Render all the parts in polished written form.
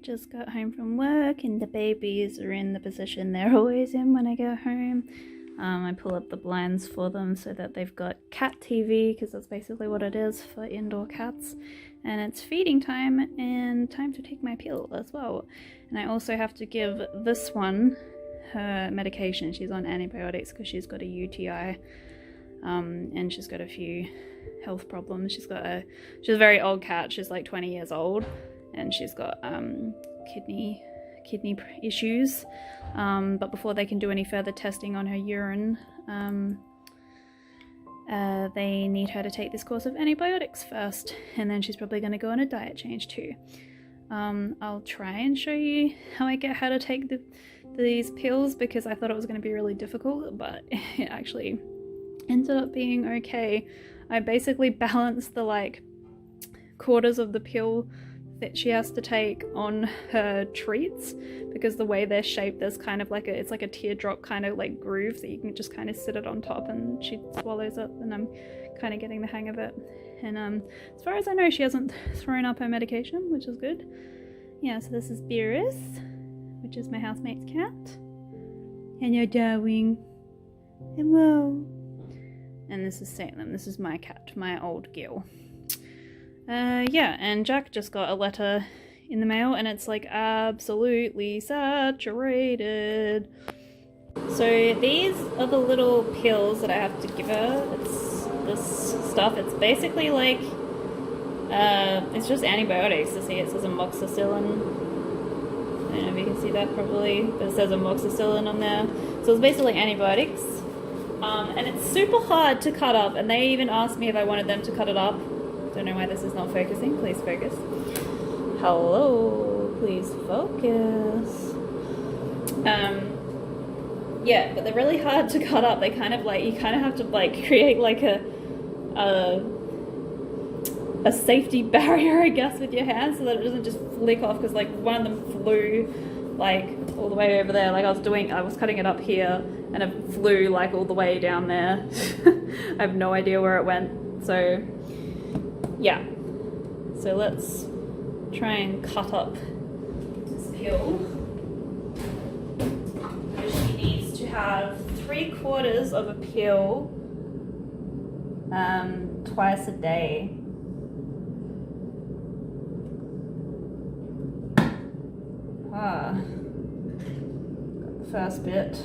just got home from work and the babies are in the position they're always in when I get home. I pull up the blinds for them so that they've got cat TV, because that's basically what it is for indoor cats. And it's feeding time and time to take my pill as well. And I also have to give this one her medication. She's on antibiotics because she's got a UTI, and she's got a few health problems. She's a very old cat. She's like 20 years old, and she's got kidney issues. But before they can do any further testing on her urine, they need her to take this course of antibiotics first, and then she's probably going to go on a diet change too. I'll try and show you how I get her to take these pills, because I thought it was going to be really difficult, but it actually ended up being okay. I basically balanced the like quarters of the pill that she has to take on her treats, because the way they're shaped, there's kind of like it's like a teardrop kind of like groove that you can just kind of sit it on top and she swallows it, and I'm kind of getting the hang of it. And as far as I know, she hasn't thrown up her medication, which is good. Yeah, so this is Beerus, which is my housemate's cat. Hello, darling. Hello. And this is Salem. This is my cat, my old Gil. Yeah, and Jack just got a letter in the mail, and it's like absolutely saturated. So these are the little pills that I have to give her. It's this stuff. It's basically like it's just antibiotics. You see, it says amoxicillin. I don't know if you can see that properly, but it says amoxicillin on there. So it's basically antibiotics. And it's super hard to cut up, and they even asked me if I wanted them to cut it up. Don't know why this is not focusing. Please focus. Hello, please focus. Yeah, but they're really hard to cut up. They kind of like, you kind of have to like create like a safety barrier, I guess, with your hands, so that it doesn't just flick off, because like one of them flew like all the way over there. Like I was cutting it up here, and it flew like all the way down there. I have no idea where it went. So yeah, so let's try and cut up this pill. She needs to have 3/4 of a pill twice a day. Got the first bit.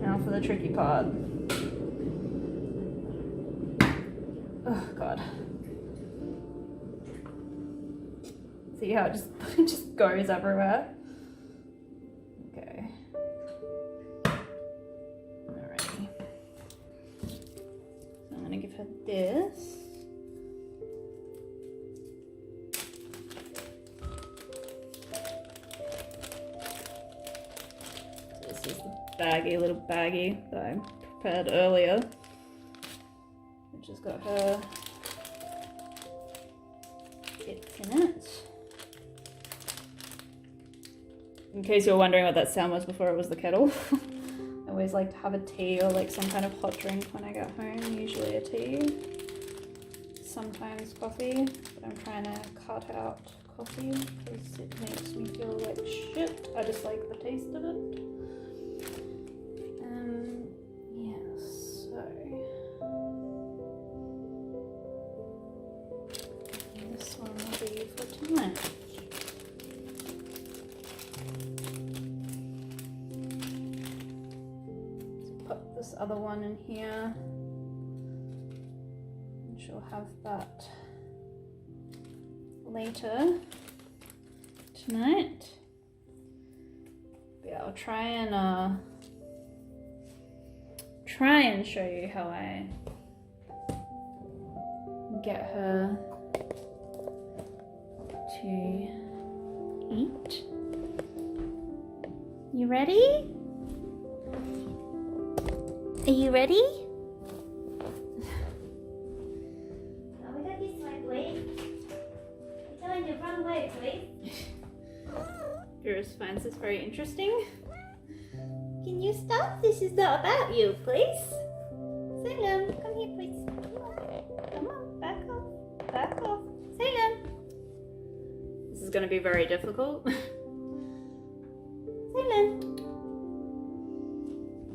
Now for the tricky part. Oh god. See how it just goes everywhere? Okay. Alrighty. So I'm gonna give her this. This is the little baggie that I prepared earlier. Just got her bits in it. In case you're wondering what that sound was before, it was the kettle. I always like to have a tea or like some kind of hot drink when I get home, usually a tea, sometimes coffee, but I'm trying to cut out coffee because it makes me feel like shit. I just like the taste of it. Put this other one in here, and she'll have that later tonight. But yeah, I'll try and show you how I get her to eat. You ready? Are you ready? Oh, we got this way, please. You're going the wrong way, please. Beerus finds this very interesting. Can you stop? This is not about you, please. Salem, come here, please. Come on, back off. Back off. Salem. going to be very difficult. Simon,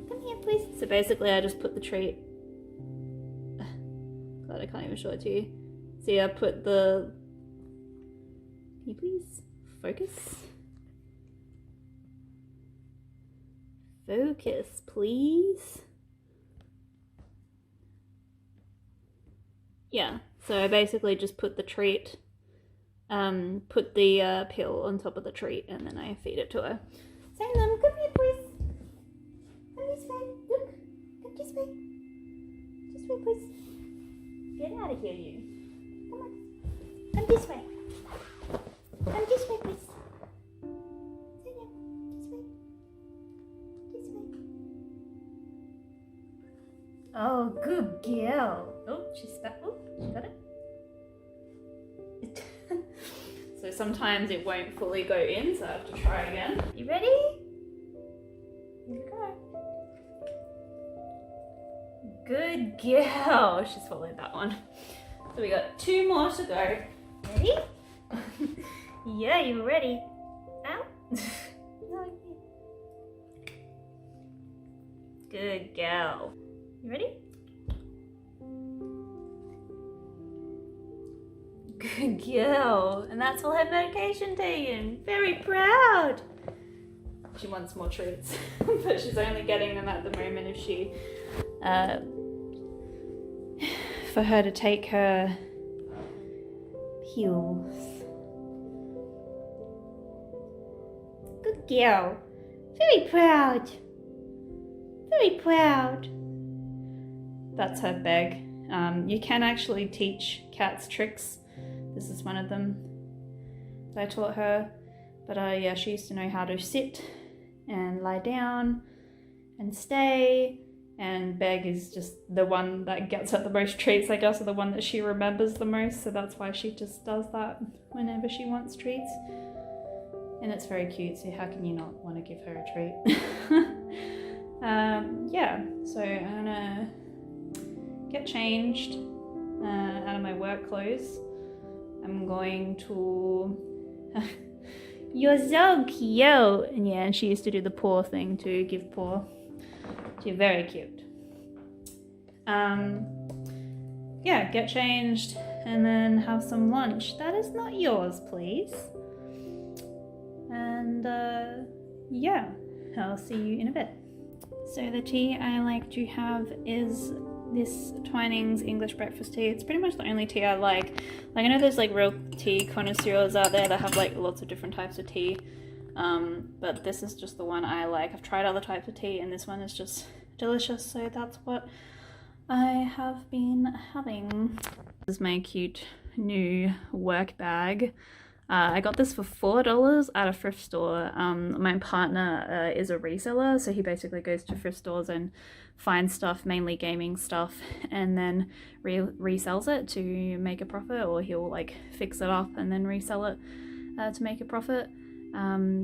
come here, please. So basically I just put the treat, God, I can't even show it to you. See, I put the, can you please focus? Focus, please. Yeah, so I basically just put the treat, put the pill on top of the treat, and then I feed it to her. Salem, come here, please. Come this way. Look, come this way. This way, please. Get out of here, you. Come on. Come this way. Come this way, please. Salem, this way. This way. Oh, good girl. Oh, she's back. Oh, she got it. So sometimes it won't fully go in, so I have to try again. You ready? Here we go. Good girl. She's followed that one. So we got 2 more to go. Ready? Yeah, you ready? Out. Good girl. You ready? Good girl. And that's all her medication taken. Very proud. She wants more treats, but she's only getting them at the moment if she, for her to take her pills. Good girl. Very proud. Very proud. That's her bag. You can actually teach cats tricks. This is one of them that I taught her. But yeah, she used to know how to sit and lie down and stay. And Beg is just the one that gets her the most treats, I guess, or the one that she remembers the most. So that's why she just does that whenever she wants treats. And it's very cute, so how can you not want to give her a treat? Yeah, so I'm gonna get changed out of my work clothes. I'm going to... You're so cute! And yeah, and she used to do the paw thing to give paw. She's very cute. Yeah, get changed and then have some lunch. That is not yours, please. And yeah, I'll see you in a bit. So the tea I like to have is this Twinings English breakfast tea. It's pretty much the only tea I like. Like, I know there's like real tea connoisseurs out there that have like lots of different types of tea. But this is just the one I like. I've tried other types of tea and this one is just delicious, so that's what I have been having. This is my cute new work bag. I got this for $4 at a thrift store. My partner is a reseller, so he basically goes to thrift stores and finds stuff, mainly gaming stuff, and then resells it to make a profit, or he'll like fix it up and then resell it to make a profit.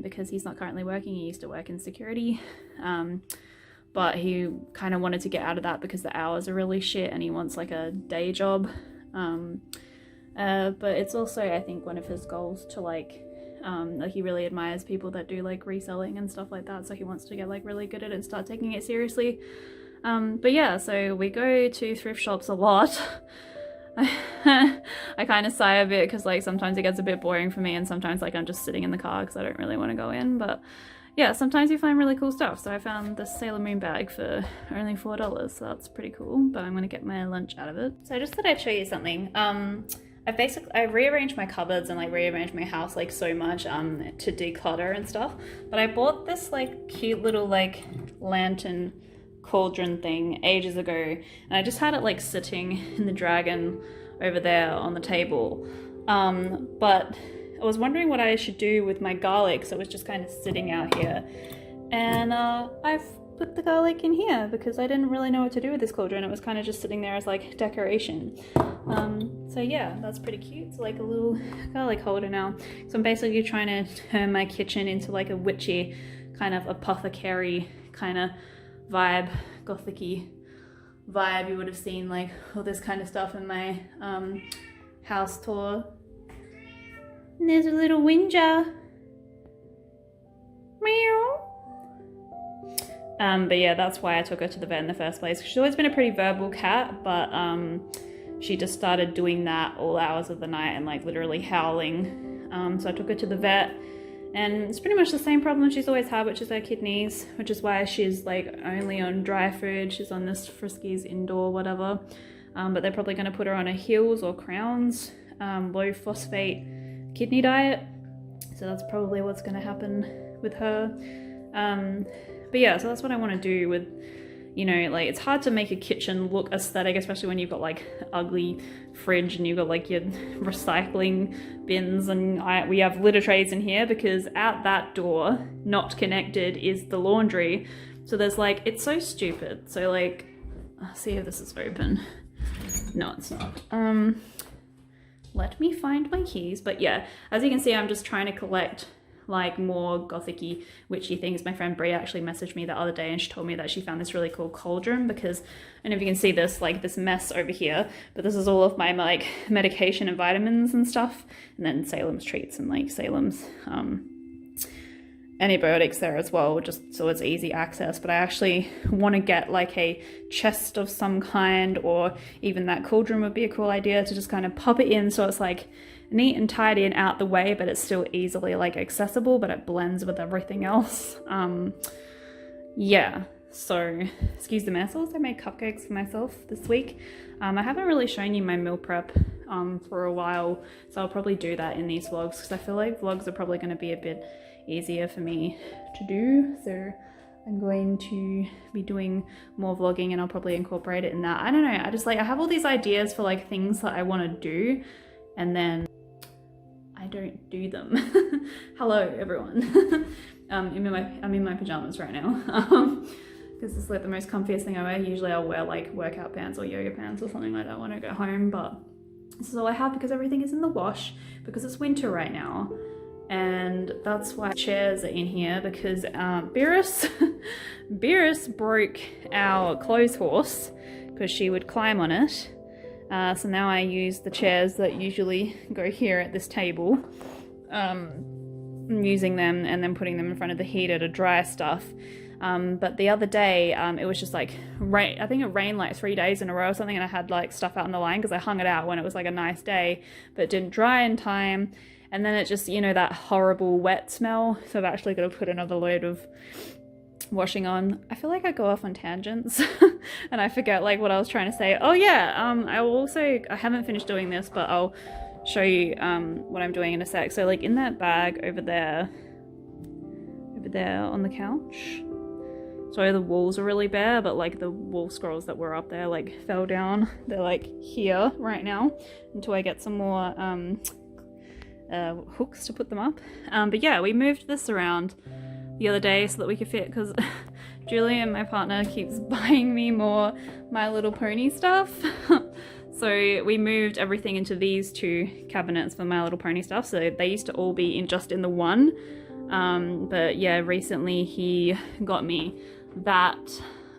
Because he's not currently working, he used to work in security, but he kind of wanted to get out of that because the hours are really shit and he wants like a day job. But it's also, I think, one of his goals to like he really admires people that do like reselling and stuff like that, so he wants to get like really good at it and start taking it seriously. But yeah, so we go to thrift shops a lot. I kind of sigh a bit because like sometimes it gets a bit boring for me, and sometimes like I'm just sitting in the car because I don't really want to go in. But yeah, sometimes you find really cool stuff. So I found this Sailor Moon bag for only $4, so that's pretty cool, but I'm gonna get my lunch out of it. So I just thought I'd show you something. I rearranged my cupboards and like rearranged my house like so much to declutter and stuff, but I bought this like cute little like lantern cauldron thing ages ago, and I just had it like sitting in the dragon over there on the table, but I was wondering what I should do with my garlic, so it was just kind of sitting out here, and I've put the garlic in here because I didn't really know what to do with this cauldron. It was kind of just sitting there as like decoration. So yeah, that's pretty cute. It's like a little garlic holder now. So I'm basically trying to turn my kitchen into like a witchy kind of apothecary kind of vibe, gothic-y vibe. You would have seen like all this kind of stuff in my house tour. And there's a little whinger. Meow. But yeah, that's why I took her to the vet in the first place. She's always been a pretty verbal cat, but she just started doing that all hours of the night and like literally howling. So I took her to the vet, and it's pretty much the same problem she's always had, which is her kidneys, which is why she's like only on dry food. She's on this Friskies indoor whatever, but they're probably going to put her on a Hills or Crowns low phosphate kidney diet, so that's probably what's going to happen with her. But yeah, so that's what I want to do with, you know, like it's hard to make a kitchen look aesthetic, especially when you've got like ugly fridge and you've got like your recycling bins, and we have litter trays in here because out that door, not connected, is the laundry. So there's like, it's so stupid. So like, I'll see if this is open. No, it's not. Let me find my keys. But yeah, as you can see, I'm just trying to collect like more gothic-y, witchy things. My friend Bria actually messaged me the other day and she told me that she found this really cool cauldron, because I don't know if you can see this, like this mess over here, but this is all of my like medication and vitamins and stuff, and then Salem's treats and like Salem's antibiotics there as well, just so it's easy access. But I actually want to get like a chest of some kind, or even that cauldron would be a cool idea to just kind of pop it in so it's like neat and tidy and out the way, but it's still easily like accessible, but it blends with everything else. Yeah, so excuse the mess. I also made cupcakes for myself this week. I haven't really shown you my meal prep for a while, so I'll probably do that in these vlogs, because I feel like vlogs are probably going to be a bit easier for me to do. So I'm going to be doing more vlogging and I'll probably incorporate it in that. I don't know, I just like, I have all these ideas for like things that I want to do, and then I don't do them. Hello everyone. I'm in my pajamas right now, because it's like the most comfiest thing I wear. Usually I'll wear like workout pants or yoga pants or something like that when I go home, but this is all I have because everything is in the wash, because it's winter right now. And that's why chairs are in here, because Beerus broke our clothes horse because she would climb on it. So now I use the chairs that usually go here at this table, using them and then putting them in front of the heater to dry stuff. But the other day, it was just like rain. I think it rained like 3 days in a row or something, and I had like stuff out on the line because I hung it out when it was like a nice day, but it didn't dry in time. And then it just, you know, that horrible wet smell. So I've actually got to put another load of washing on. I feel like I go off on tangents and I forget like what I was trying to say. Oh yeah, I haven't finished doing this, but I'll show you what I'm doing in a sec. So like in that bag over there on the couch, so the walls are really bare, but like the wall scrolls that were up there like fell down. They're like here right now until I get some more hooks to put them up. But yeah, we moved this around the other day so that we could fit, because Julian, my partner, keeps buying me more My Little Pony stuff. So we moved everything into these two cabinets for My Little Pony stuff. So they used to all be just in the one. But yeah, recently he got me that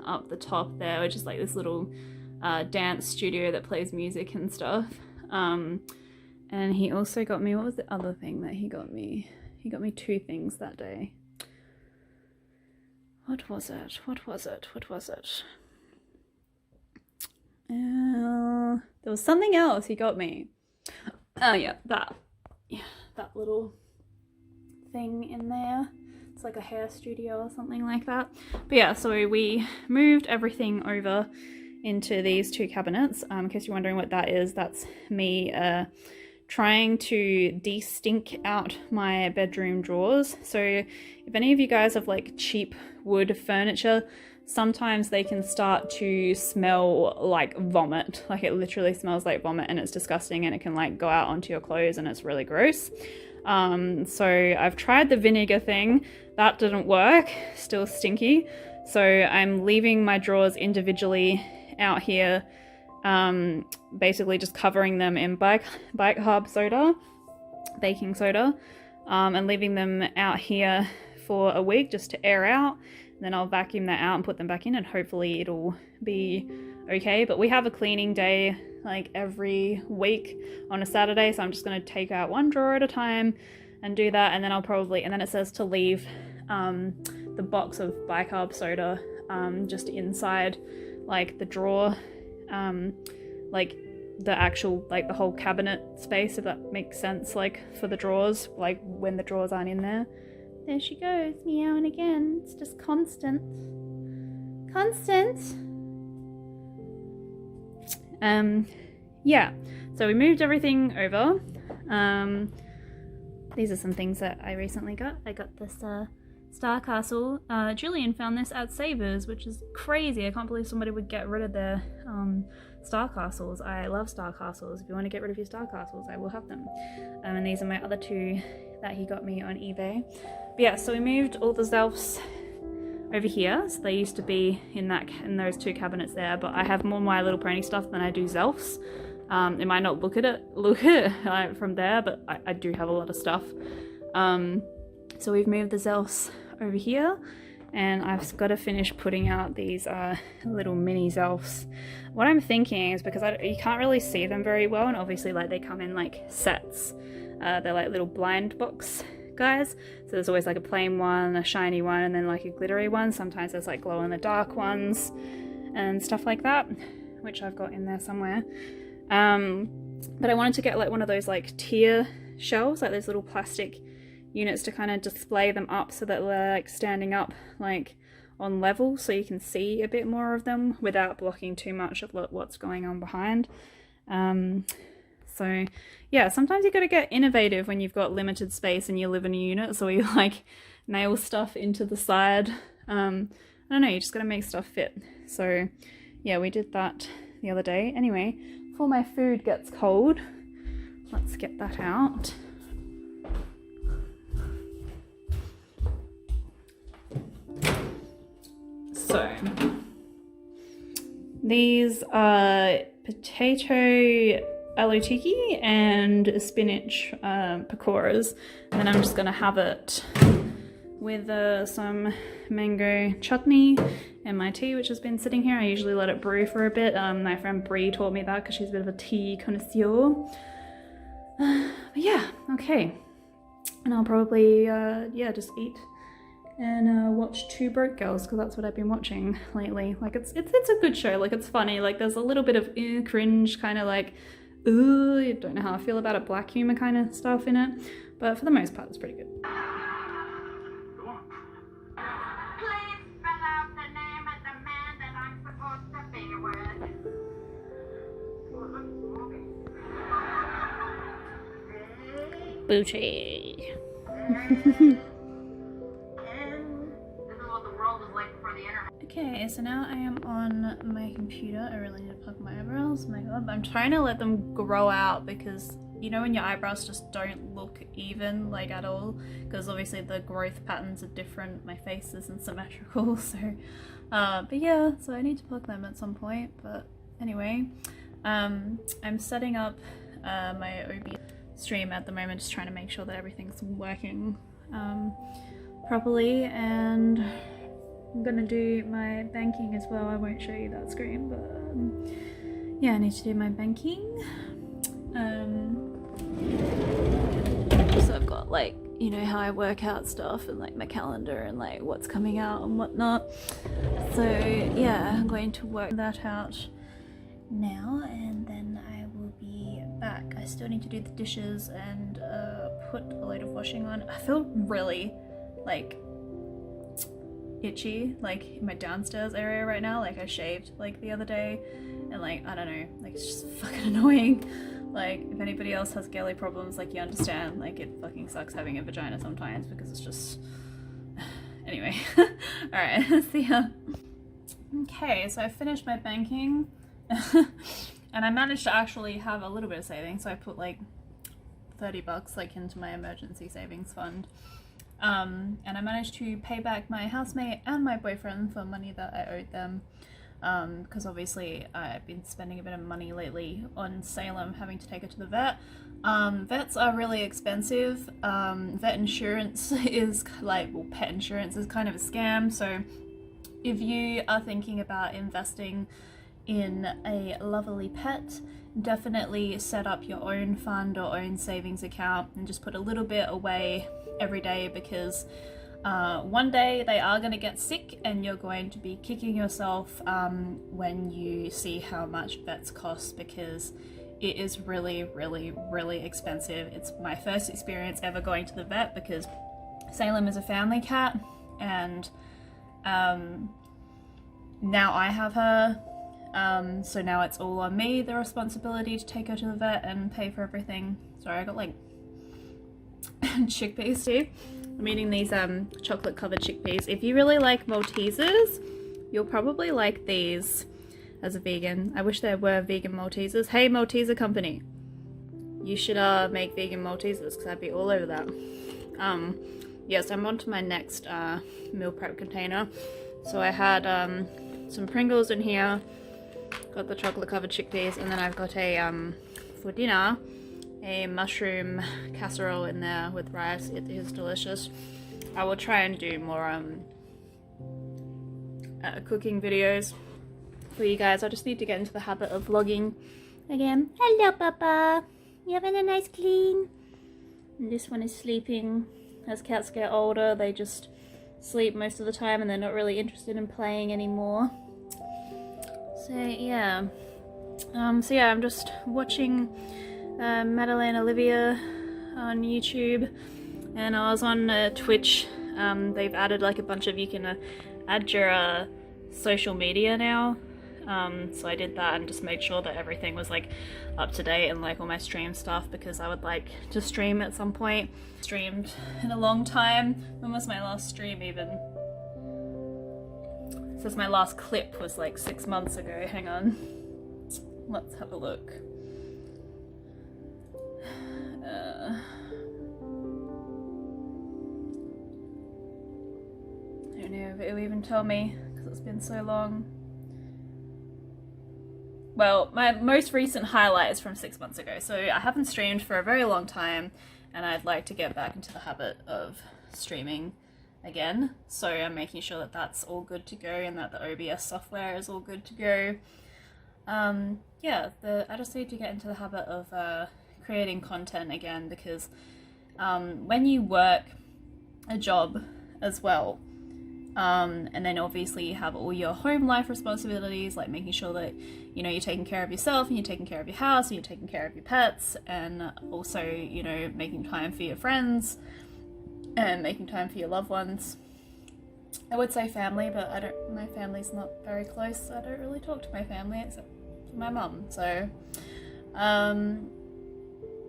up the top there, which is like this little dance studio that plays music and stuff. And he also got me, what was the other thing that he got me? He got me two things that day. What was it? There was something else he got me. Oh yeah, that little thing in there. It's like a hair studio or something like that. But yeah, so we moved everything over into these two cabinets. In case you're wondering what that is, that's me trying to de-stink out my bedroom drawers. So if any of you guys have like cheap wood furniture, sometimes they can start to smell like vomit. Like it literally smells like vomit and it's disgusting, and it can like go out onto your clothes and it's really gross. So I've tried the vinegar thing, that didn't work, still stinky. So I'm leaving my drawers individually out here, basically just covering them in bicarb soda, baking soda, and leaving them out here for a week just to air out. And then I'll vacuum that out and put them back in, and hopefully it'll be okay. But we have a cleaning day like every week on a Saturday, so I'm just going to take out one drawer at a time and do that, and then and then it says to leave the box of bicarb soda just inside like the drawer, like the actual, like the whole cabinet space, if that makes sense, like for the drawers, like when the drawers aren't in there. There she goes, meowing again. It's just constant. Yeah, so we moved everything over. These are some things that I recently got. I got this Star Castle. Julian found this at Savers, which is crazy. I can't believe somebody would get rid of their Star Castles. I love Star Castles. If you want to get rid of your Star Castles, I will have them. And these are my other two that he got me on eBay. But yeah, so we moved all the Zelfs over here. So they used to be in those two cabinets there, but I have more My Little Pony stuff than I do Zelfs. It might not look at it from there, but I do have a lot of stuff. So we've moved the Zelfs over here, and I've got to finish putting out these little mini Zelfs. What I'm thinking is, because you can't really see them very well, and obviously like they come in like sets. They're like little blind box guys. So there's always like a plain one, a shiny one, and then like a glittery one. Sometimes there's like glow in the dark ones and stuff like that, which I've got in there somewhere. But I wanted to get like one of those like tier shelves, like those little plastic units to kind of display them up so that they're like standing up like on level, so you can see a bit more of them without blocking too much of what's going on behind. So yeah, sometimes you got to get innovative when you've got limited space and you live in a unit, so you like nail stuff into the side. I don't know, you just got to make stuff fit. So yeah, we did that the other day. Anyway, before my food gets cold, let's get that out. So these are potato aloo tikki and spinach pakoras, and I'm just gonna have it with some mango chutney and my tea, which has been sitting here. I usually let it brew for a bit. My friend Brie taught me that because she's a bit of a tea connoisseur. But yeah, okay, and I'll probably yeah, just eat and watch Two Broke Girls, because that's what I've been watching lately. Like it's a good show. Like it's funny. Like there's a little bit of cringe, kind of like I don't know how I feel about it, black humor kind of stuff in it, but for the most part it's pretty good. Please spell out the name of the man that I'm supposed to be with. Booty. Okay, so now I am on my computer. I really need to plug my eyebrows. My God, I'm trying to let them grow out, because you know when your eyebrows just don't look even, like at all, because obviously the growth patterns are different. My face isn't symmetrical, so but yeah, so I need to plug them at some point. But anyway, I'm setting up my OB stream at the moment, just trying to make sure that everything's working properly, and I'm gonna do my banking as well. I won't show you that screen, but yeah, I need to do my banking. So I've got like, you know, how I work out stuff and like my calendar and like what's coming out and whatnot. So yeah, I'm going to work that out now, and then I will be back. I still need to do the dishes and put a load of washing on. I feel really like itchy like in my downstairs area right now. Like I shaved like the other day, and like I don't know, like it's just fucking annoying. Like if anybody else has girly problems, like you understand, like it fucking sucks having a vagina sometimes, because it's just anyway. All right, see ya. Okay, so I finished my banking and I managed to actually have a little bit of savings. So I put like $30 like into my emergency savings fund. And I managed to pay back my housemate and my boyfriend for money that I owed them, because obviously I've been spending a bit of money lately on Salem, having to take her to the vet. Vets are really expensive. Vet insurance is like, well, pet insurance is kind of a scam. So if you are thinking about investing in a lovely pet, definitely set up your own fund or own savings account and just put a little bit away every day, because one day they are going to get sick and you're going to be kicking yourself when you see how much vets cost, because it is really, really, really expensive. It's my first experience ever going to the vet because Salem is a family cat, and now I have her. So now it's all on me, the responsibility to take her to the vet and pay for everything. Sorry, I got like chickpeas too. I'm eating these chocolate covered chickpeas. If you really like Maltesers, you'll probably like these as a vegan. I wish there were vegan Maltesers. Hey, Malteser company, you should make vegan Maltesers, because I'd be all over that. Yes, I'm on to my next meal prep container. So I had some Pringles in here, got the chocolate covered chickpeas, and then I've got a for dinner a mushroom casserole in there with rice. It is delicious. I will try and do more cooking videos for you guys. I just need to get into the habit of vlogging again. Hello, Papa. You having a nice clean? And this one is sleeping. As cats get older, they just sleep most of the time and they're not really interested in playing anymore. So yeah. I'm just watching Madeleine Olivia on YouTube, and I was on Twitch. They've added like a bunch of, you can add your social media now. So I did that and just made sure that everything was like up to date and like all my stream stuff, because I would like to stream at some point. Streamed in a long time. When was my last stream even? It says my last clip was like 6 months ago. Hang on. Let's have a look. I don't know if it'll even tell me, because it's been so long. Well, my most recent highlight is from 6 months ago, so I haven't streamed for a very long time, and I'd like to get back into the habit of streaming again. So I'm making sure that that's all good to go and that the OBS software is all good to go. Yeah, I just need to get into the habit of creating content again, because when you work a job as well, and then obviously you have all your home life responsibilities, like making sure that, you know, you're taking care of yourself and you're taking care of your house and you're taking care of your pets, and also, you know, making time for your friends and making time for your loved ones. I would say family, but my family's not very close, so I don't really talk to my family except for my mum. So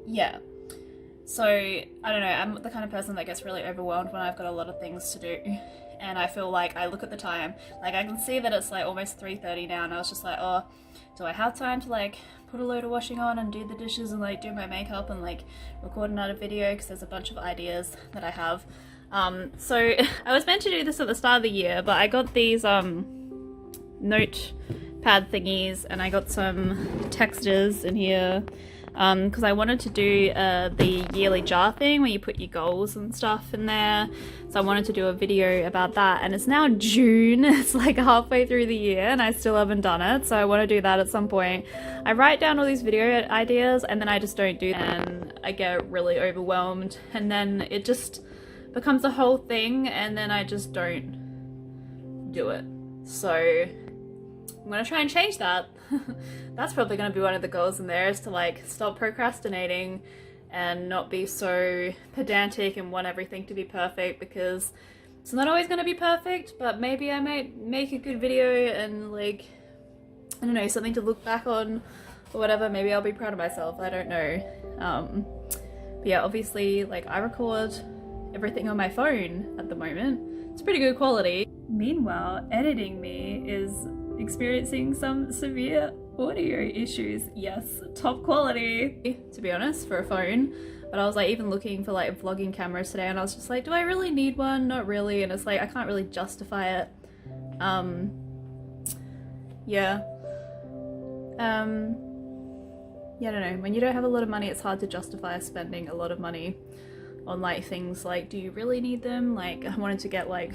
yeah, so I don't know, I'm the kind of person that gets really overwhelmed when I've got a lot of things to do, and I feel like I look at the time, like I can see that it's like almost 3:30 now, and I was just like, oh, do I have time to like put a load of washing on and do the dishes and like do my makeup and like record another video, because there's a bunch of ideas that I have. So I was meant to do this at the start of the year, but I got these notepad thingies, and I got some textures in here, because I wanted to do the yearly jar thing where you put your goals and stuff in there. So I wanted to do a video about that, and it's now June. It's like halfway through the year and I still haven't done it, so I want to do that at some point. I write down all these video ideas and then I just don't do them, and I get really overwhelmed, and then it just becomes a whole thing, and then I just don't do it. So I'm gonna try and change that. That's probably gonna be one of the goals in there, is to like stop procrastinating and not be so pedantic and want everything to be perfect, because it's not always gonna be perfect, but maybe I might make a good video and like, I don't know, something to look back on or whatever. Maybe I'll be proud of myself, I don't know. But yeah, obviously like I record everything on my phone at the moment. It's pretty good quality. Meanwhile, editing me is experiencing some severe audio issues. Yes, top quality, to be honest, for a phone. But I was like even looking for like vlogging cameras today, and I was just like, do I really need one? Not really. And it's like I can't really justify it. Yeah. Yeah, I don't know. When you don't have a lot of money, it's hard to justify spending a lot of money on like things like, do you really need them? Like I wanted to get like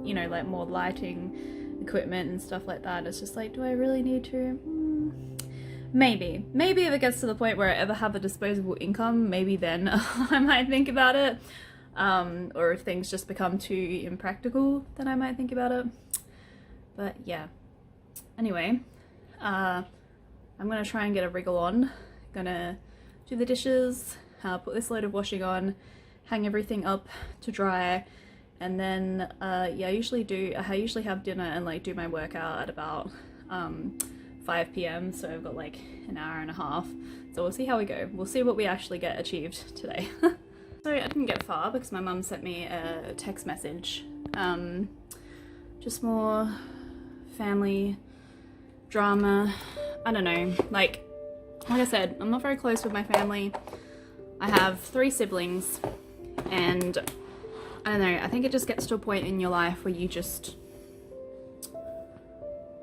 you know, like more lighting equipment and stuff like that. It's just like, do I really need to? Maybe if it gets to the point where I ever have a disposable income, maybe then I might think about it. Or if things just become too impractical, then I might think about it. But yeah, anyway, I'm gonna try and get a wriggle on. Gonna do the dishes, put this load of washing on, hang everything up to dry, and then yeah, I usually have dinner and like do my workout at about 5 p.m. so I've got like an hour and a half, so we'll see how we go. We'll see what we actually get achieved today. So I didn't get far because my mum sent me a text message, just more family drama. I don't know, like I said, I'm not very close with my family. I have 3 siblings, and I don't know, I think it just gets to a point in your life where you just,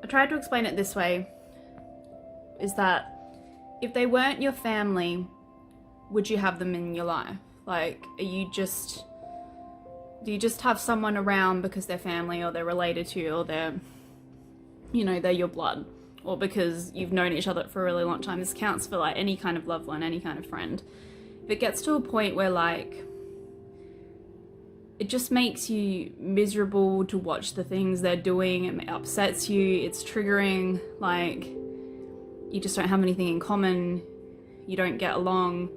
I tried to explain it this way, is that if they weren't your family, would you have them in your life? Like, do you just have someone around because they're family or they're related to you or they're, you know, they're your blood, or because you've known each other for a really long time? This counts for like any kind of loved one, any kind of friend. If it gets to a point where like it just makes you miserable to watch the things they're doing, it upsets you, it's triggering, like you just don't have anything in common, you don't get along,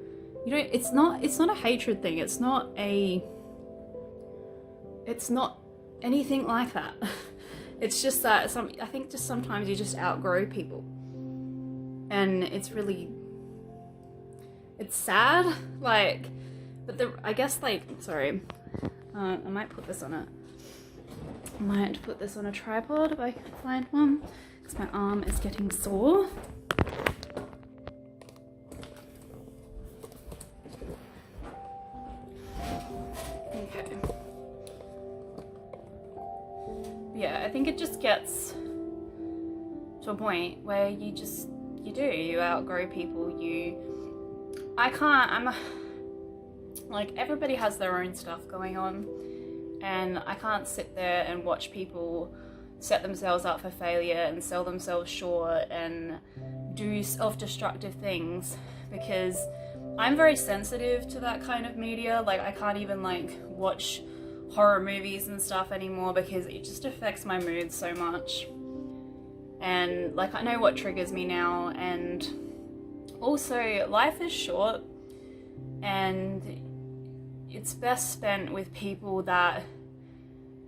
you don't, it's not a hatred thing, it's not anything like that. It's just that I think just sometimes you just outgrow people, and it's sad, like, but I guess like, sorry, I might put this on a tripod if I can find one, because my arm is getting sore. Okay. Yeah, I think it just gets to a point where you outgrow people. Like, everybody has their own stuff going on, and I can't sit there and watch people set themselves up for failure and sell themselves short and do self-destructive things, because I'm very sensitive to that kind of media. Like, I can't even like watch horror movies and stuff anymore because it just affects my mood so much. And like, I know what triggers me now, and also life is short and it's best spent with people that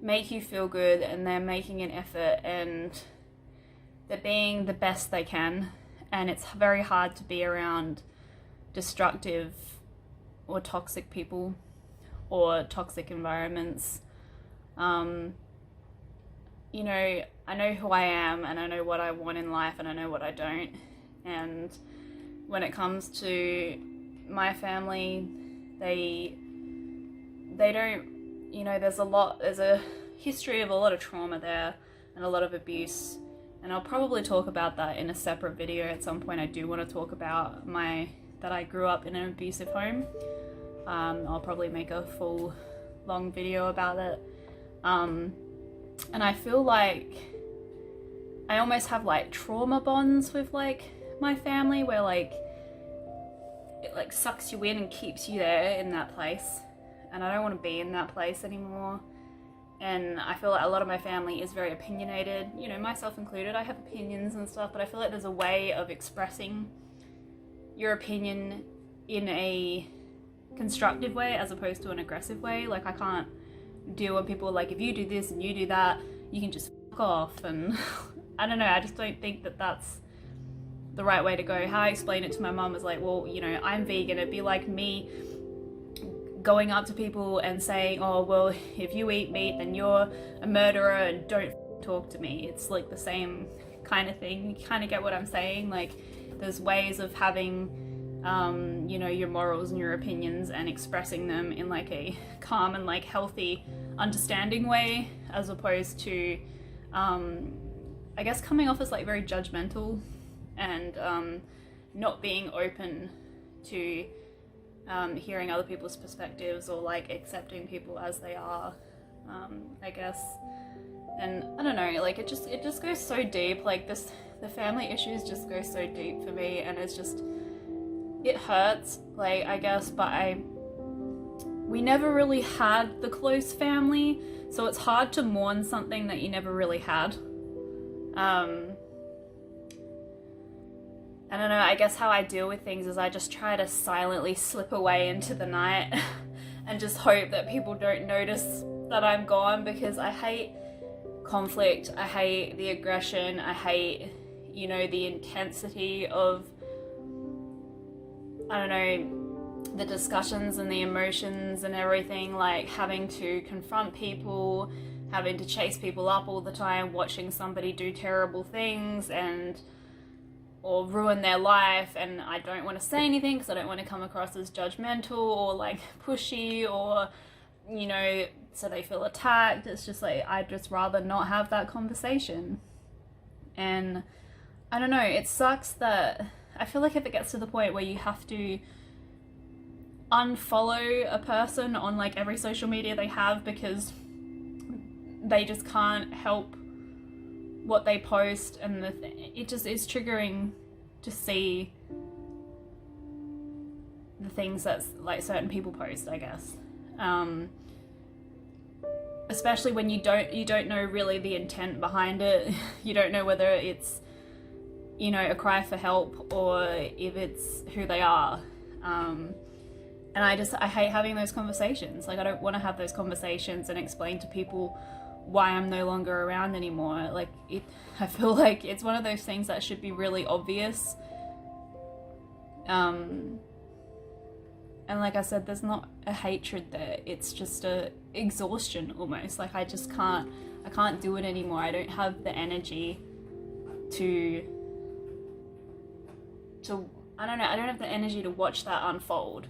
make you feel good and they're making an effort and they're being the best they can. And it's very hard to be around destructive or toxic people or toxic environments. You know, I know who I am and I know what I want in life and I know what I don't. And when it comes to my family, they don't, you know, there's a history of a lot of trauma there and a lot of abuse, and I'll probably talk about that in a separate video at some point. I do want to talk about that I grew up in an abusive home. I'll probably make a full long video about it. And I feel like I almost have like trauma bonds with like my family, where like it like sucks you in and keeps you there in that place, and I don't want to be in that place anymore. And I feel like a lot of my family is very opinionated, you know, myself included. I have opinions and stuff, but I feel like there's a way of expressing your opinion in a constructive way as opposed to an aggressive way. Like, I can't deal with people like, if you do this and you do that, you can just fuck off. And I don't know, I just don't think that that's the right way to go. How I explained it to my mum was like, well, you know, I'm vegan. It'd be like me going up to people and saying, oh, well, if you eat meat, then you're a murderer and don't talk to me. It's like the same kind of thing. You kind of get what I'm saying? Like, there's ways of having, you know, your morals and your opinions and expressing them in like a calm and like healthy, understanding way, as opposed to, I guess, coming off as like very judgmental and not being open to hearing other people's perspectives or like accepting people as they are, I guess. And I don't know, like it just goes so deep. Like the family issues just go so deep for me, and it hurts, like, I guess, but we never really had the close family, so it's hard to mourn something that you never really had. I don't know, I guess how I deal with things is I just try to silently slip away into the night and just hope that people don't notice that I'm gone, because I hate conflict, I hate the aggression, I hate, you know, the intensity of, I don't know, the discussions and the emotions and everything, like having to confront people, having to chase people up all the time, watching somebody do terrible things or ruin their life, and I don't want to say anything because I don't want to come across as judgmental or like pushy, or, you know, so they feel attacked. It's just like, I'd just rather not have that conversation. And I don't know, it sucks that I feel like if it gets to the point where you have to unfollow a person on like every social media they have because they just can't help what they post, and it just is triggering to see the things that like certain people post, I guess. Especially when you don't know really the intent behind it. You don't know whether it's, you know, a cry for help or if it's who they are. And I hate having those conversations. Like, I don't want to have those conversations and explain to people why I'm no longer around anymore. Like, I feel like it's one of those things that should be really obvious. And like I said, there's not a hatred there. It's just a exhaustion almost. Like, I can't do it anymore. I don't have the energy to I don't know, I don't have the energy to watch that unfold.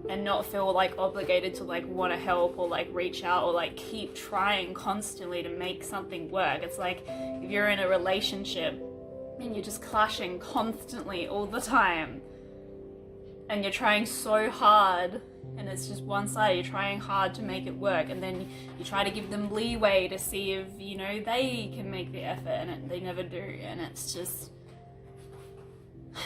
And not feel like obligated to like want to help or like reach out or like keep trying constantly to make something work. It's like if you're in a relationship and you're just clashing constantly all the time and you're trying so hard and it's just one side, you're trying hard to make it work, and then you try to give them leeway to see if, you know, they can make the effort, and they never do. And it's just,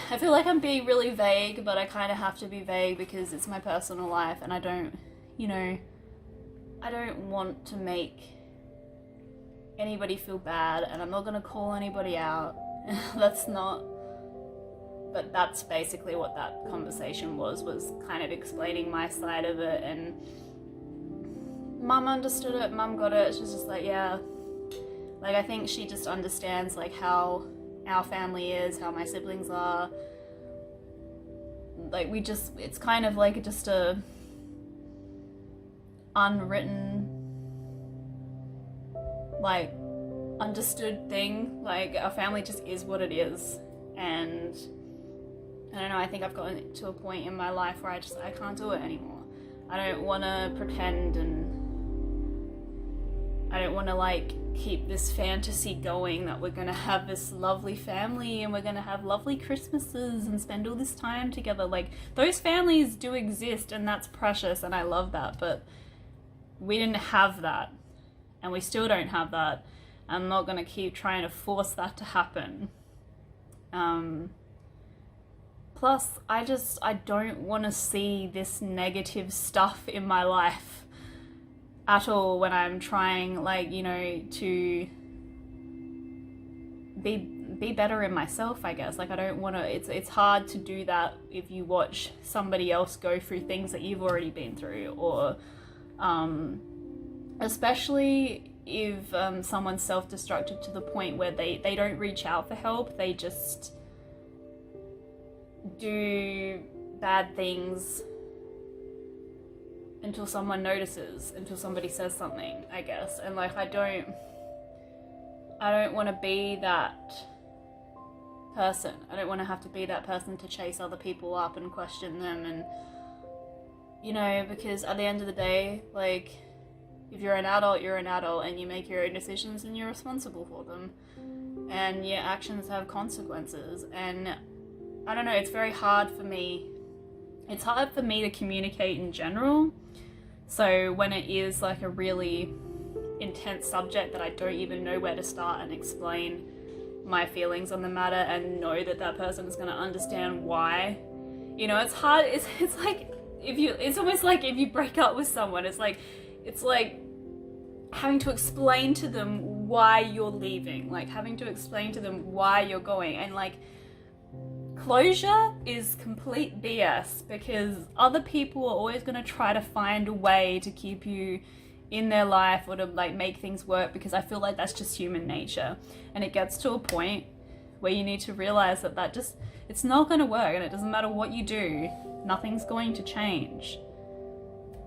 I feel like I'm being really vague, but I kind of have to be vague because it's my personal life, and I don't, you know, I don't want to make anybody feel bad, and I'm not going to call anybody out. But that's basically what that conversation was kind of explaining my side of it, and Mum understood it, Mum got it. She's just like, yeah, like, I think she just understands like how our family is, how my siblings are. Like, it's kind of like just a unwritten, like, understood thing. Like, our family just is what it is. And I don't know, I think I've gotten to a point in my life where I can't do it anymore. I don't want to pretend, and I don't want to like keep this fantasy going that we're going to have this lovely family and we're going to have lovely Christmases and spend all this time together. Like, those families do exist, and that's precious, and I love that, but we didn't have that, and we still don't have that. I'm not going to keep trying to force that to happen. Plus, I don't want to see this negative stuff in my life at all when I'm trying, like, you know, to be better in myself, I guess. Like, I don't want to, it's hard to do that if you watch somebody else go through things that you've already been through, or especially if someone's self-destructive to the point where they don't reach out for help, they just do bad things until someone notices, until somebody says something, I guess. And like, I don't want to be that person. I don't want to have to be that person to chase other people up and question them, and, you know, because at the end of the day, like, if you're an adult, you're an adult, and you make your own decisions and you're responsible for them, and your actions have consequences. And I don't know, it's very hard for me. It's hard for me to communicate in general. So when it is like a really intense subject that I don't even know where to start and explain my feelings on the matter and know that that person is going to understand why. You know, it's hard. It's like it's almost like if you break up with someone, it's like having to explain to them why you're leaving, like having to explain to them why you're going, and like closure is complete BS, because other people are always going to try to find a way to keep you in their life or to like make things work, because I feel like that's just human nature. And it gets to a point where you need to realize that just, it's not going to work, and it doesn't matter what you do, nothing's going to change.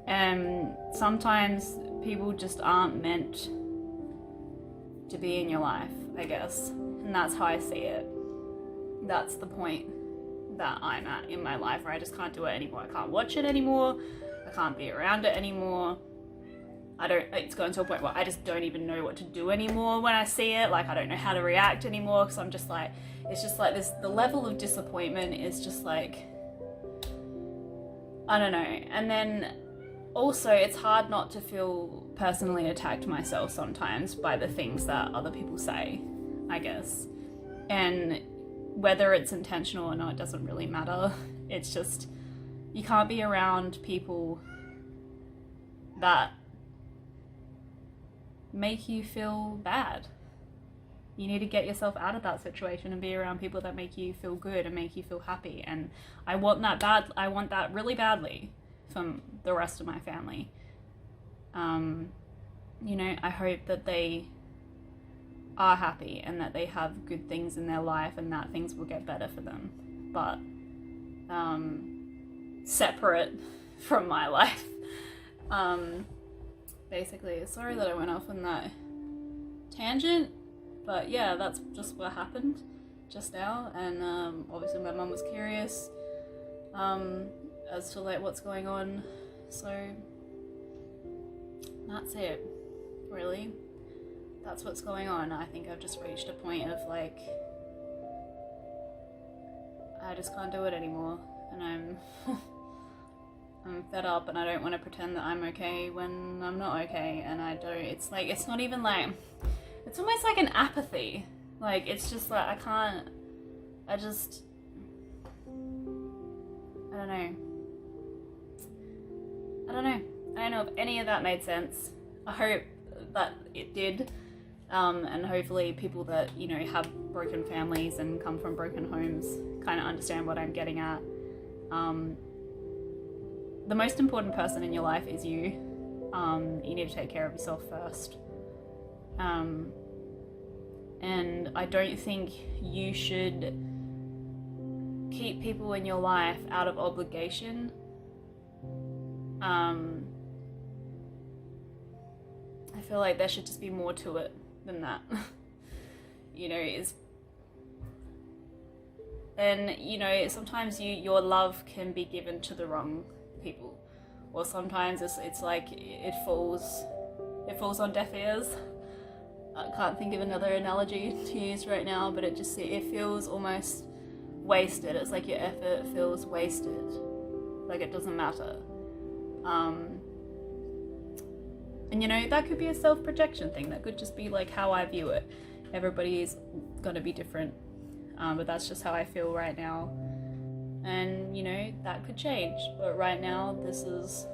And sometimes people just aren't meant to be in your life, I guess. And that's how I see it. That's the point that I'm at in my life, where I just can't do it anymore. I can't watch it anymore. I can't be around it anymore. It's gotten to a point where I just don't even know what to do anymore when I see it. Like, I don't know how to react anymore, because I'm just like, it's just like this, the level of disappointment is just like, I don't know. And then also, it's hard not to feel personally attacked myself sometimes by the things that other people say, I guess. And whether it's intentional or not, it doesn't really matter. It's just, you can't be around people that make you feel bad. You need to get yourself out of that situation and be around people that make you feel good and make you feel happy. And I want that really badly from the rest of my family. You know, I hope that they are happy and that they have good things in their life and that things will get better for them. But separate from my life. Basically, sorry that I went off on that tangent, but yeah, that's just what happened just now. And obviously my mum was curious as to like what's going on, so that's it, really. That's what's going on. I think I've just reached a point of like, I just can't do it anymore, and I'm fed up, and I don't want to pretend that I'm okay when I'm not okay. And I don't, it's like, it's not even like, it's almost like an apathy. Like, it's just like, I don't know if any of that made sense. I hope that it did. And hopefully people that, you know, have broken families and come from broken homes kind of understand what I'm getting at. The most important person in your life is you. You need to take care of yourself first. And I don't think you should keep people in your life out of obligation. I feel like there should just be more to it than that. You know, and you know, sometimes your love can be given to the wrong people, or sometimes it's like it falls on deaf ears. I can't think of another analogy to use right now, but it feels almost wasted. It's like your effort feels wasted, like it doesn't matter. And you know, that could be a self-projection thing. That could just be like how I view it. Everybody's gonna be different, but that's just how I feel right now. And you know, that could change, but right now this is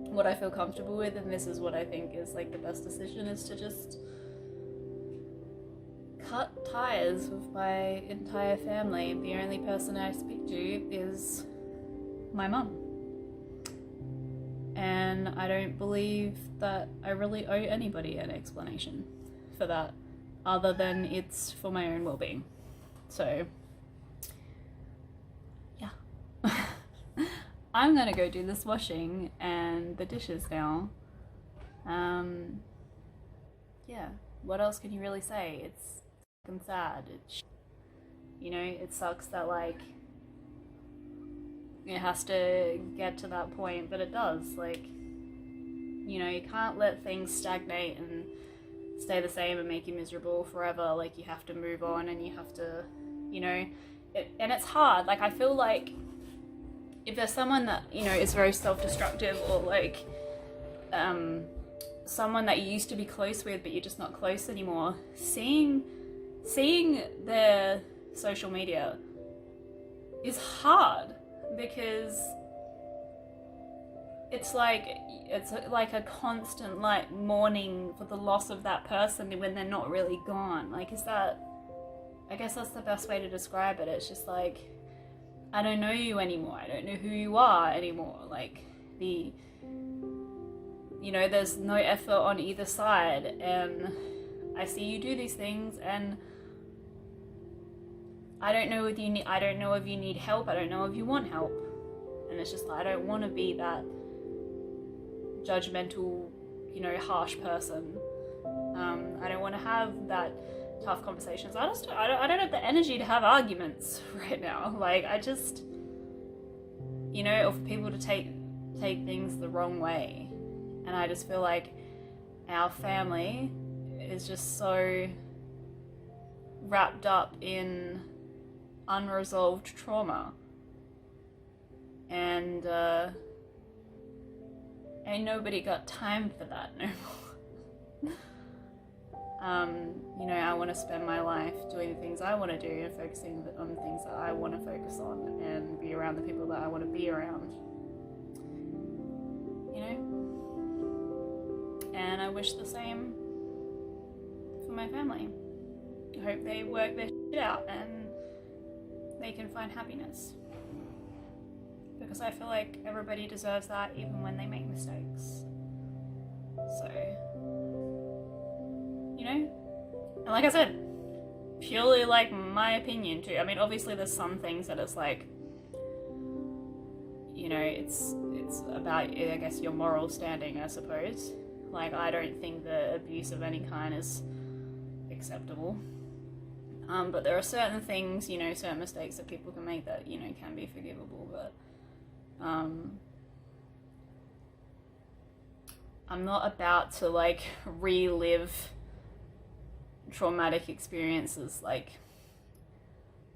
what I feel comfortable with, and this is what I think is like the best decision, is to just cut ties with my entire family. The only person I speak to is my mum. And I don't believe that I really owe anybody an explanation for that, other than it's for my own well-being. So, yeah. I'm gonna go do this washing and the dishes now. Yeah, what else can you really say? It's fucking sad. You know, it sucks that like it has to get to that point, but it does. Like, you know, you can't let things stagnate and stay the same and make you miserable forever. Like, you have to move on, and you have to, you know, and it's hard. Like, I feel like if there's someone that, you know, is very self-destructive or like someone that you used to be close with but you're just not close anymore, seeing their social media is hard, because it's like a constant like mourning for the loss of that person when they're not really gone. Like, I guess that's the best way to describe it. It's just like, I don't know you anymore. I don't know who you are anymore. Like, there's no effort on either side, and I see you do these things, and I don't know if you need help. I don't know if you want help. And it's just like, I don't want to be that judgmental, harsh person. I don't want to have that tough conversations. I don't have the energy to have arguments right now. Like, I just, or for people to take things the wrong way. And I just feel like our family is just so wrapped up in unresolved trauma, and ain't nobody got time for that no more. I want to spend my life doing the things I want to do and focusing on things that I want to focus on, and be around the people that I want to be around, and I wish the same for my family. I hope they work their shit out and they can find happiness, because I feel like everybody deserves that, even when they make mistakes. So, and like I said, purely like my opinion too. I mean, obviously there's some things that it's like, it's about, I guess, your moral standing, I suppose. Like, I don't think that abuse of any kind is acceptable. But there are certain things, certain mistakes that people can make that, can be forgivable. But I'm not about to, like, relive traumatic experiences. Like,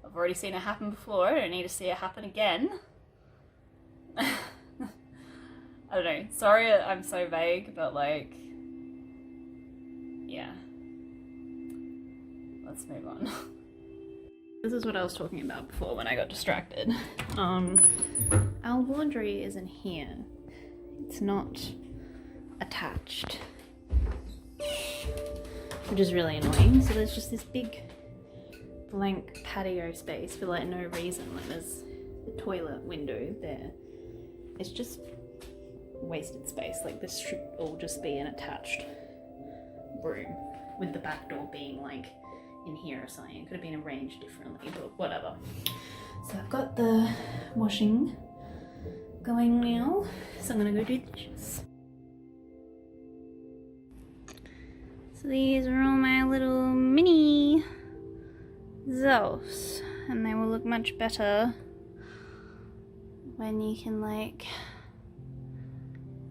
I've already seen it happen before. I don't need to see it happen again. I don't know. Sorry I'm so vague, but, like, yeah. Let's move on. This is what I was talking about before when I got distracted. Our laundry is in here. It's not attached, which is really annoying. So there's just this big blank patio space for like no reason. Like, there's the toilet window there. It's just wasted space. Like, this should all just be an attached room, with the back door being like in here or something. It could have been arranged differently, but whatever. So I've got the washing going now, so I'm gonna go do the dishes. So these are all my little mini Zelfs, and they will look much better when you can like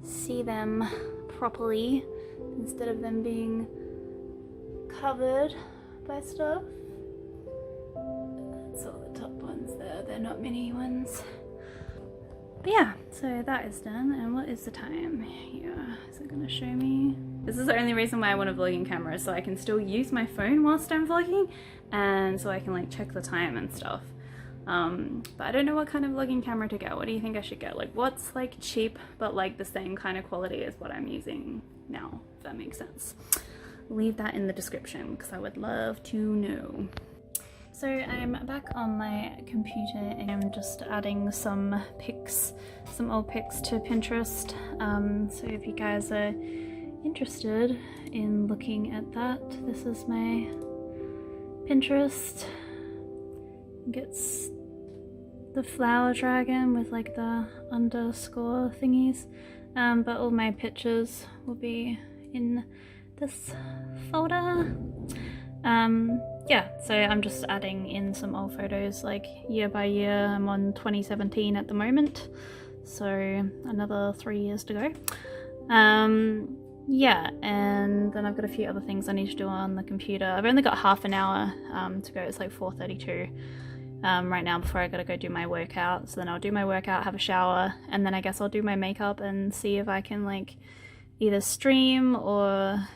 see them properly, instead of them being covered by stuff. That's all the top ones there, they're not mini ones. But yeah, so that is done. And what is the time here? Is it gonna show me? This is the only reason why I want a vlogging camera, so I can still use my phone whilst I'm vlogging, and so I can like check the time and stuff. But I don't know what kind of vlogging camera to get. What do you think I should get? Like, what's like cheap but like the same kind of quality as what I'm using now, if that makes sense. Leave that in the description because I would love to know. So I'm back on my computer and I'm just adding some pics, some old pics to Pinterest. So if you guys are interested in looking at that, this is my Pinterest. Gets the flower dragon with like the underscore thingies, but all my pictures will be in this folder. Yeah, so I'm just adding in some old photos like year by year. I'm on 2017 at the moment, so another 3 years to go. Yeah, and then I've got a few other things I need to do on the computer. I've only got half an hour to go. It's like 4:32 right now before I gotta go do my workout. So then I'll do my workout, have a shower, and then I guess I'll do my makeup and see if I can like either stream or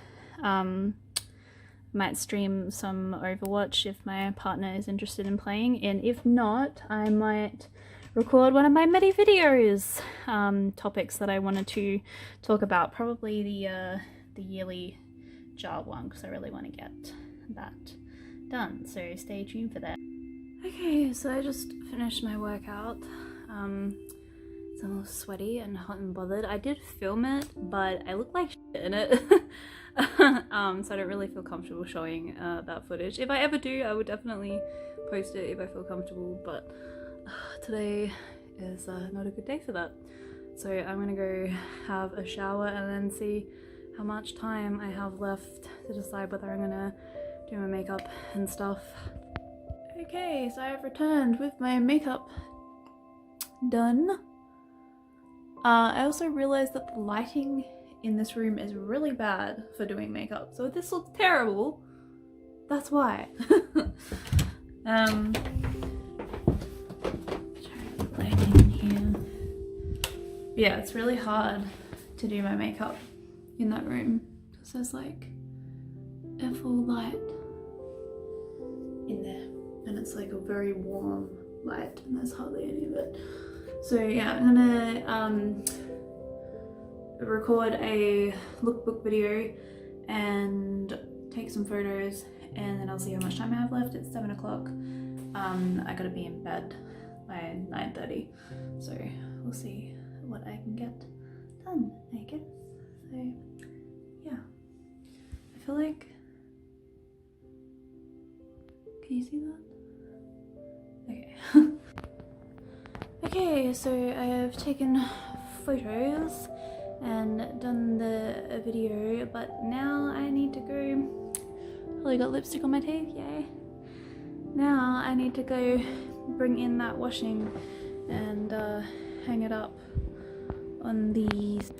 might stream some Overwatch if my partner is interested in playing, and if not, I might record one of my many videos, topics that I wanted to talk about, probably the yearly jar one, because I really want to get that done, so stay tuned for that. Okay, so I just finished my workout. It's a little sweaty and hot and bothered. I did film it, but I look like shit in it. So I don't really feel comfortable showing that footage. If I ever do, I would definitely post it if I feel comfortable, but today is not a good day for that. So I'm gonna go have a shower and then see how much time I have left to decide whether I'm gonna do my makeup and stuff. Okay, so I have returned with my makeup done. I also realized that the lighting in this room is really bad for doing makeup, so if this looks terrible, that's why. Lighting in here. Yeah, it's really hard to do my makeup in that room because there's like a full light in there, and it's like a very warm light, and there's hardly any of it. So yeah, I'm gonna record a lookbook video and take some photos, and then I'll see how much time I have left. It's 7 o'clock. I gotta be in bed by 9:30, so we'll see what I can get done, I guess. So yeah, I feel like, can you see that? Okay. Okay, so I have taken photos and done the video, but now I need to go. Probably got lipstick on my teeth, yay. Now I need to go bring in that washing and hang it up on these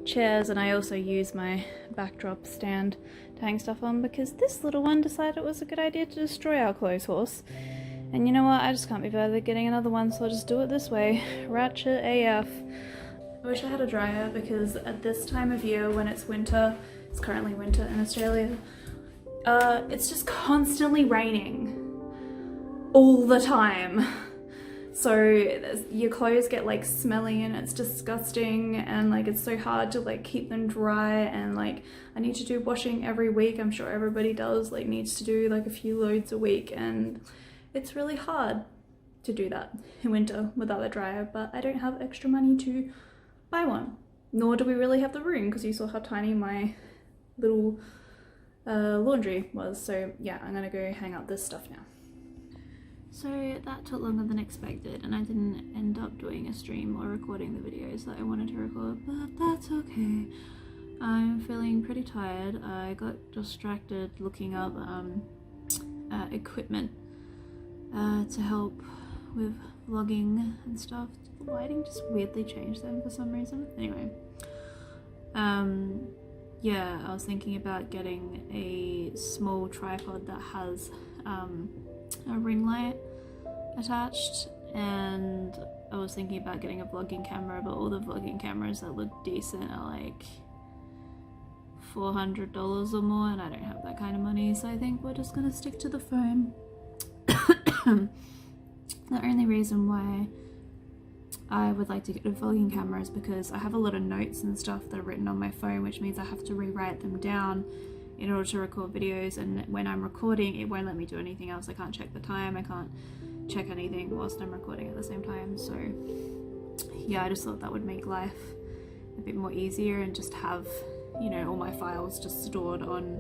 chairs, and I also use my backdrop stand to hang stuff on because this little one decided it was a good idea to destroy our clothes horse. And you know what, I just can't be bothered getting another one, so I'll just do it this way. Ratchet AF. I wish I had a dryer because at this time of year when it's winter, it's currently winter in Australia, it's just constantly raining. All the time. So your clothes get like smelly and it's disgusting, and like it's so hard to like keep them dry, and like I need to do washing every week. I'm sure everybody does, like needs to do like a few loads a week, and it's really hard to do that in winter without a dryer, but I don't have extra money to buy one. Nor do we really have the room, because you saw how tiny my little laundry was. So yeah, I'm gonna go hang up this stuff now. So that took longer than expected, and I didn't end up doing a stream or recording the videos that I wanted to record, but that's okay. I'm feeling pretty tired. I got distracted looking up equipment to help with vlogging and stuff. The lighting just weirdly changed then for some reason. Anyway, yeah, I was thinking about getting a small tripod that has a ring light attached, and I was thinking about getting a vlogging camera, but all the vlogging cameras that look decent are like $400 or more, and I don't have that kind of money, so I think we're just gonna stick to the phone. The only reason why I would like to get a vlogging camera is because I have a lot of notes and stuff that are written on my phone, which means I have to rewrite them down in order to record videos, and when I'm recording it won't let me do anything else. I can't check the time, I can't check anything whilst I'm recording at the same time. So yeah, I just thought that would make life a bit more easier, and just have, you know, all my files just stored on,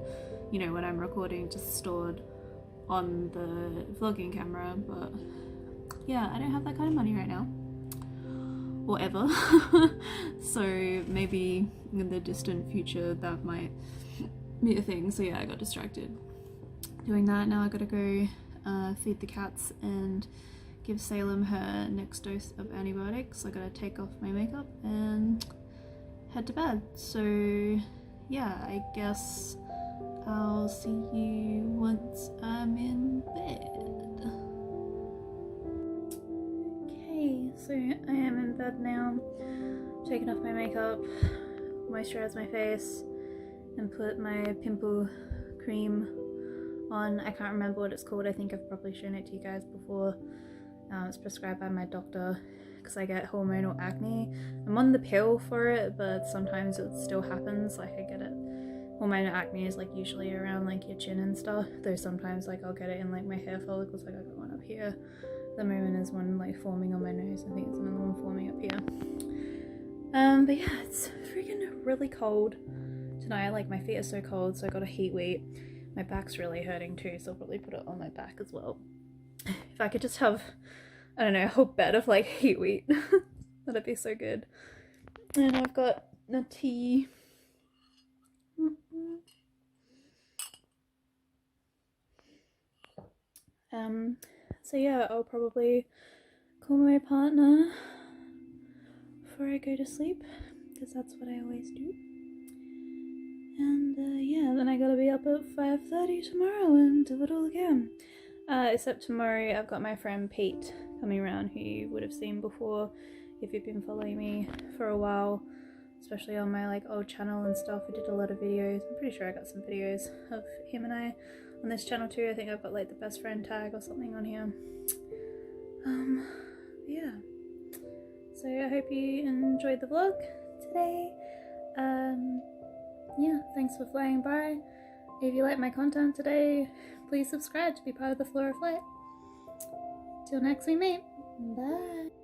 you know, when I'm recording, just stored on the vlogging camera. But yeah, I don't have that kind of money right now, or ever. So maybe in the distant future that might be a thing. So yeah, I got distracted doing that. Now I gotta go feed the cats and give Salem her next dose of antibiotics. I gotta take off my makeup and head to bed. So yeah, I guess I'll see you once I'm in bed. Okay, so I am in bed now, taking off my makeup, moisturize my face and put my pimple cream on. I can't remember what it's called. I think I've probably shown it to you guys before. It's prescribed by my doctor because I get hormonal acne. I'm on the pill for it, but sometimes it still happens. Like I get it. Hormonal acne is like usually around like your chin and stuff, though sometimes like I'll get it in like my hair follicles. Like I got one up here. At the moment is one like forming on my nose. I think it's another one forming up here. But yeah, it's freaking really cold tonight. Like my feet are so cold, so I got a heat weight. My back's really hurting too, so I'll probably put it on my back as well. If I could just have, I don't know, a whole bed of like heat wheat, that'd be so good. And I've got a tea. So yeah, I'll probably call my partner before I go to sleep, because that's what I always do. And yeah, then I gotta be up at 5:30 tomorrow and do it all again. Except tomorrow I've got my friend Pete coming around, who you would have seen before if you've been following me for a while, especially on my like old channel and stuff. I did a lot of videos. I'm pretty sure I got some videos of him and I on this channel too. I think I've got like the best friend tag or something on here. Yeah. So I hope you enjoyed the vlog today. Yeah, thanks for flying by. If you like my content today, please subscribe to be part of the Flora Flight. Till next we meet. Bye.